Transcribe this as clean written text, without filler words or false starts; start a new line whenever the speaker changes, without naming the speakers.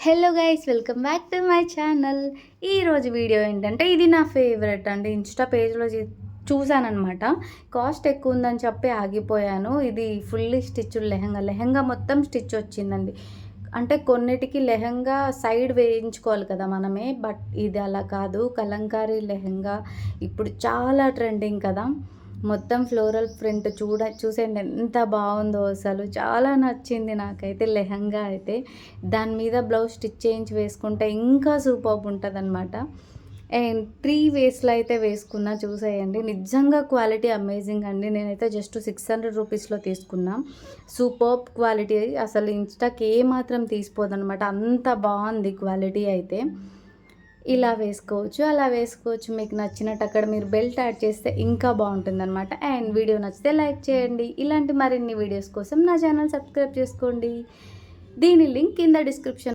Hello guys, welcome back to my channel. ఈరోజు video ఏంటంటే, ఇది నా ఫేవరెట్ అండి. ఇన్స్టా పేజ్లో చూసానమాట. కాస్ట్ ఎక్కువ ఉందని చెప్పి ఆగిపోయాను. ఇది ఫుల్లీ స్టిచ్డ్ లెహంగా మొత్తం స్టిచ్ వచ్చిందండి. అంటే కొన్నిటికి లెహంగా సైడ్ వేయించుకోవాలి కదా మనమే, బట్ ఇది అలా కాదు. కలంకారీ లెహంగా ఇప్పుడు చాలా ట్రెండింగ్ కదా. మొత్తం ఫ్లోరల్ ప్రింట్ చూసేయండి ఎంత బాగుందో, అసలు చాలా నచ్చింది నాకైతే లెహంగా అయితే. దాని మీద బ్లౌజ్ స్టిచ్ చేయించి వేసుకుంటే ఇంకా సూపర్బ్ ఉంటుందన్నమాట. అండ్ 3 వేస్లో అయితే వేసుకున్నా, చూసేయండి. నిజంగా క్వాలిటీ అమేజింగ్ అండి. నేనైతే జస్ట్ 600 రూపీస్లో తీసుకున్నా. సూపర్బ్ క్వాలిటీ, అసలు ఇన్స్టాకి ఏమాత్రం తీసిపోదన్నమాట, అంత బాగుంది క్వాలిటీ అయితే. ఇలా వేసుకోవచ్చు, అలా వేసుకోవచ్చు, మీకు నచ్చినట్టు. అక్కడ మీరు బెల్ట్ యాడ్ చేస్తే ఇంకా బాగుంటుందన్నమాట. అండ్ వీడియో నచ్చితే లైక్ చేయండి. ఇలాంటి మరిన్ని వీడియోస్ కోసం నా ఛానల్ సబ్స్క్రైబ్ చేసుకోండి. దీని లింక్ కింద డిస్క్రిప్షన్